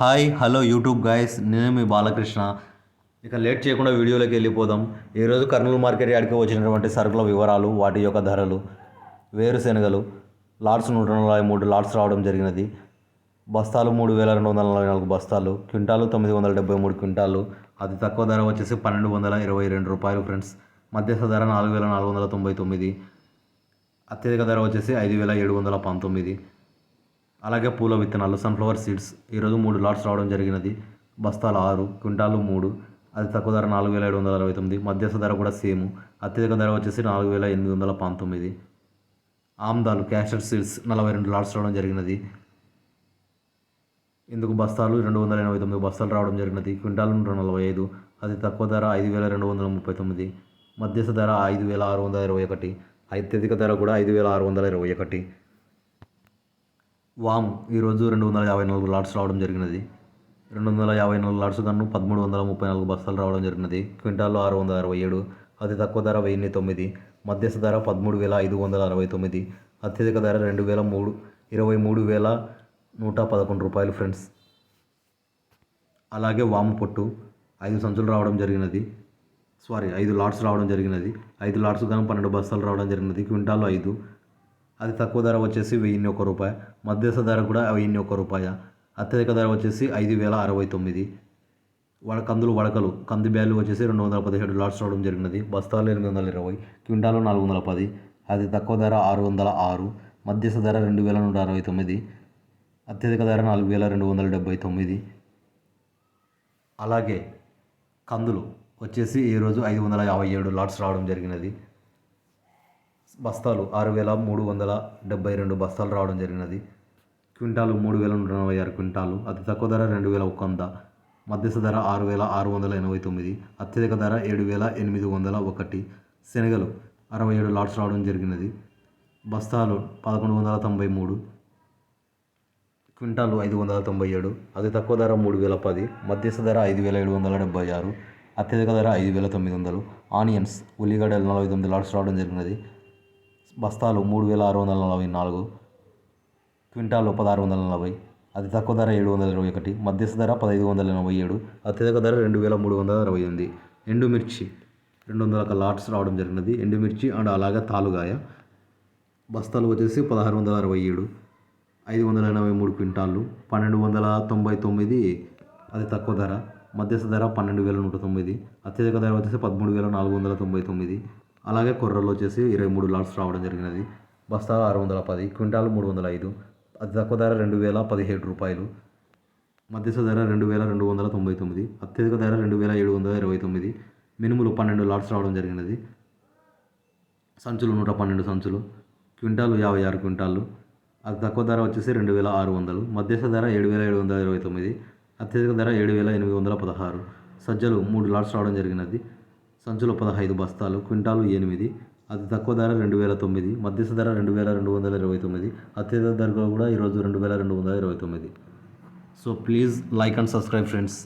Hi hello YouTube guys, నేను మీ బాలకృష్ణ. ఇక late చేయకుండా వీడియోలోకి వెళ్ళిపోదాం. ఈరోజు కర్నూలు మార్కెట్ యార్డ్కి వచ్చినటువంటి సరుకుల వివరాలు, వాటి యొక్క ధరలు. వేరుశెనగలు లాట్స్ 143 లాట్స్ రావడం జరిగినది. బస్తాలు 3244 బస్తాలు, క్వింటాలు 973 క్వింటాలు. అతి తక్కువ ధర వచ్చేసి 1222 రూపాయలు ఫ్రెండ్స్. మధ్యస్థ ధర 4499. అత్యధిక ధర వచ్చేసి 5719. అలాగే పూల విత్తనాలు సన్ఫ్లవర్ సీడ్స్ ఈరోజు 3 లాట్స్ రావడం జరిగినది. బస్తాలు 6, క్వింటాలు 3. అతి తక్కువ ధర 4769. మధ్యస్థ ధర కూడా సేమ్. అత్యధిక ధర వచ్చేసి 4819. ఆమ్దాలు క్యాస్టర్ సీడ్స్ 42 లాట్స్ రావడం జరిగినది. ఇందుకు బస్తాలు 289 బస్తాలు రావడం జరిగినది. క్వింటాలు 145. అతి తక్కువ ధర 5239. మధ్యస్థ ధర 5621. అత్యధిక ధర కూడా 5621. వాము ఈరోజు 254 లాట్స్ రావడం జరిగినది. 254 లాట్స్ కన్నా 1334 బస్తాలు రావడం జరిగినది. క్వింటాల్లో 667. అతి తక్కువ ధర 1009. మధ్యస్థ ధర 13,569. అత్యధిక ధర 23,111 రూపాయలు ఫ్రెండ్స్. అలాగే వాము పొట్టు 5 సంచులు రావడం జరిగినది. 5 లాట్స్ రావడం జరిగినది. 5 లాట్స్ కానీ 12 బస్తాలు రావడం జరిగినది. క్వింటాల్లో 5. అది తక్కువ ధర వచ్చేసి 1001 రూపాయ. మధ్యస్థ ధర కూడా 1001 రూపాయ. అత్యధిక ధర వచ్చేసి 5069. కందులు వడకలు కంది బ్యాలు వచ్చేసి 217 లాట్స్ రావడం జరిగినది. బస్తాలు 820, క్వింటాలు 410. అది తక్కువ ధర 606. మధ్యస్థ ధర 2169. అత్యధిక ధర 4279. అలాగే కందులు వచ్చేసి ఈరోజు 557 లాట్స్ రావడం జరిగినది. బస్తాలు 6372 బస్తాలు రావడం జరిగినది. Quintal 3146 quintal. అతి తక్కువ ధర 2100. మధ్యస్థ ధర 6689. అత్యధిక ధర 7801. శనగలు 67 లాట్స్ రావడం జరిగినది. బస్తాలు 1193, క్వింటాలు 597. అతి తక్కువ ధర 3010. మధ్యస్థ ధర 5776. అత్యధిక ధర 5900. ఆనియన్స్ ఉల్లిగడ్డలు 49 లాట్స్ రావడం జరిగినది. బస్తాలు 3644, క్వింటాలు 1640. అతి తక్కువ ధర 721. మధ్యస్థ ధర 1587. అత్యధిక ధర 2368. ఎండుమిర్చి 200 లాట్స్ రావడం జరిగినది. ఎండుమిర్చి అండ్ అలాగే తాలుగాయ బస్తాలు వచ్చేసి 1667, 583 క్వింటాళ్ళు. 1299 అతి తక్కువ ధర. మధ్యస్థ ధర 12109. అత్యధిక ధర వచ్చేసి 13499. అలాగే కొర్రలు వచ్చేసి 23 లాట్స్ రావడం జరిగినది. బస్తాలు 610, క్వింటాలు 305. అతి తక్కువ ధర 2017 రూపాయలు. మధ్యస్థ ధర 2299. అత్యధిక ధర 2729. మినుములు 12 లాట్స్ రావడం జరిగినది. సంచులు 112 సంచులు, క్వింటాలు 56 క్వింటాళ్ళు. అతి తక్కువ ధర వచ్చేసి 2600. మధ్యస్థ ధర 7729. అత్యధిక ధర 7816. సజ్జలు 3 లాట్స్ రావడం జరిగినది. సంచులు 15 బస్తాలు, క్వింటాలు 8. అతి తక్కువ ధర 2009. మధ్యస్థ ధర 2229. అత్యధిక ధర కూడా ఈరోజు 2229. So please like and subscribe friends.